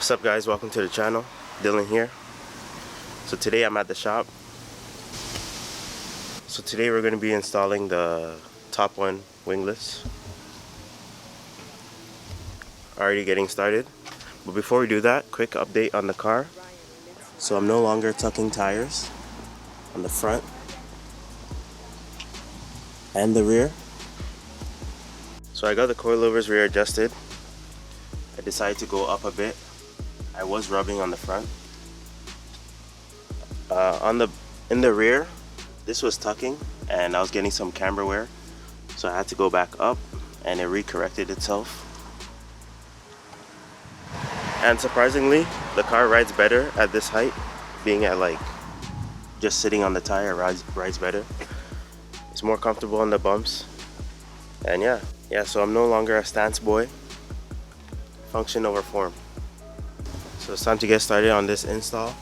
What's up guys, welcome to the channel. Dylan here. So today I'm at the shop. So today we're going to be installing the top one winglets. Already getting started. But before we do that, quick update on the car. So I'm no longer tucking tires on the front and the rear. So I got the coilovers rear adjusted. I decided to go up a bit. I was rubbing on the front. In the rear, this was tucking and I was getting some camber wear, so I had to go back up and it recorrected itself. And surprisingly, the car rides better at this height. Being at like just sitting on the tire rides better. It's more comfortable on the bumps. And yeah, so I'm no longer a stance boy. Function over form. So it's time to get started on this install.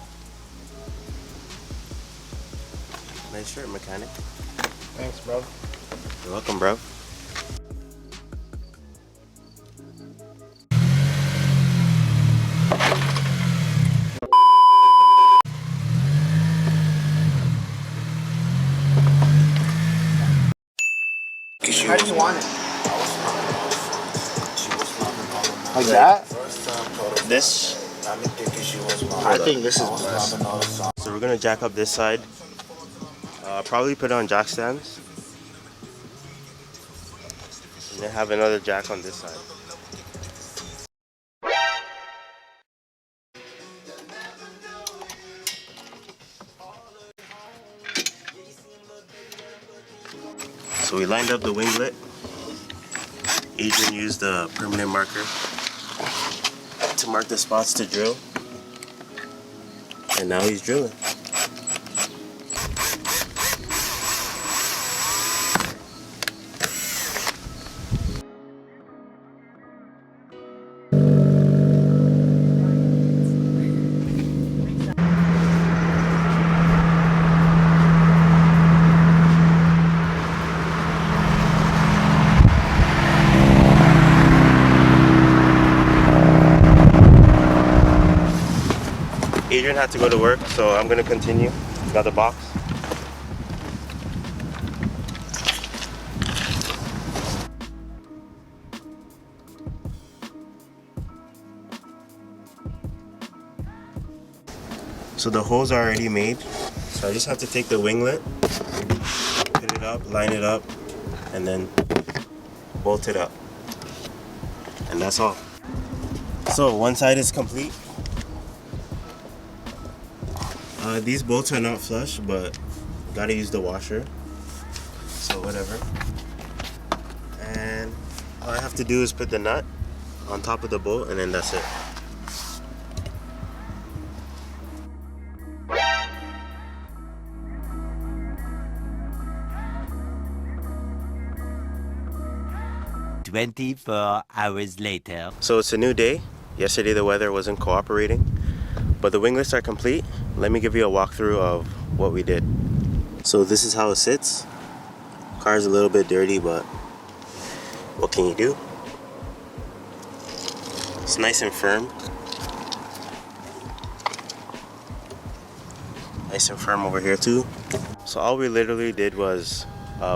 Nice shirt, mechanic. Thanks, bro. You're welcome, bro. I just want it. Like that? This. I think this is best. So we're gonna jack up this side. Probably put it on jack stands. And then have another jack on this side. So we lined up the winglet. Adrian used the permanent marker to mark the spots to drill. And now he's drilling. Adrian had to go to work, so I'm gonna continue. Got the box. So the holes are already made. So I just have to take the winglet, put it up, line it up, and then bolt it up. And that's all. So one side is complete. These bolts are not flush, but gotta use the washer, so whatever. And all I have to do is put the nut on top of the bolt, and then that's it. Hours later. So it's a new day. Yesterday the weather wasn't cooperating, but the winglets are complete. Let me give you a walkthrough of what we did. So this is how it sits. Car's a little bit dirty, but what can you do? It's nice and firm. Nice and firm over here too. So all we literally did was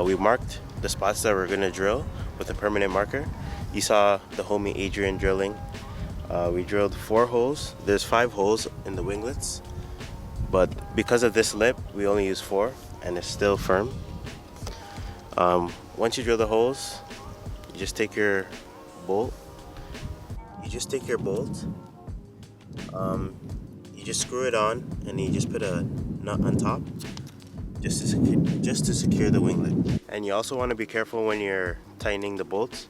we marked the spots that we're gonna drill with a permanent marker. You saw the homie Adrian drilling. We drilled 4 holes. There's 5 holes in the winglets, but because of this lip, we only use 4, and it's still firm. Once you drill the holes, you just take your bolt. You just screw it on, and you just put a nut on top, just to secure the winglet. And you also want to be careful when you're tightening the bolts,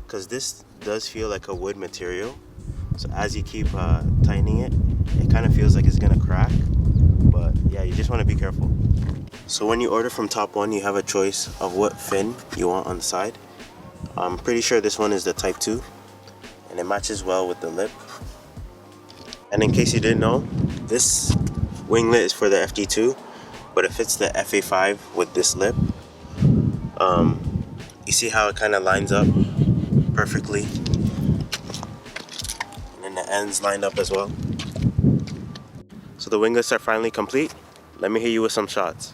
because this does feel like a wood material. So as you keep tightening it, it kind of feels like it's gonna crack. But yeah, you just want to be careful. So when you order from Top One, you have a choice of what fin you want on the side. I'm pretty sure this one is the Type 2, and it matches well with the lip. And in case you didn't know, this winglet is for the FD2, but it fits the FA5 with this lip. You see how it kind of lines up perfectly. And then the ends lined up as well. So the winglets are finally complete. Let me hit you with some shots.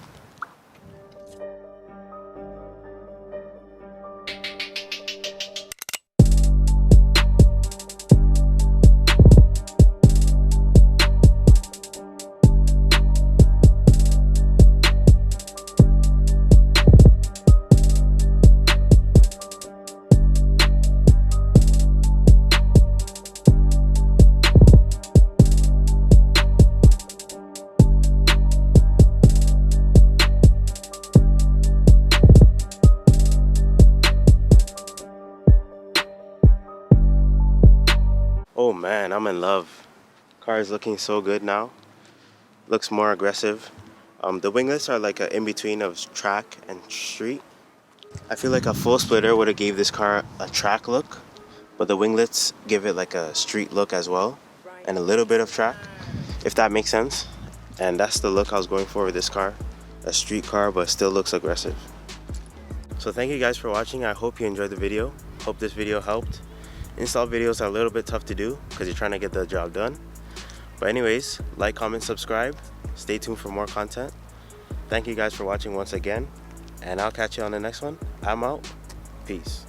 Oh man, I'm in love. Car is looking so good now. Looks more aggressive. The winglets are like an in-between of track and street. I feel like a full splitter would have gave this car a track look, but the winglets give it like a street look as well, and a little bit of track, if that makes sense. And that's the look I was going for with this car. A street car, but still looks aggressive. So thank you guys for watching. I hope you enjoyed the video. Hope this video helped. Install videos are a little bit tough to do because you're trying to get the job done. But anyways, like, comment, subscribe. Stay tuned for more content. Thank you guys for watching once again, and I'll catch you on the next one. I'm out. Peace.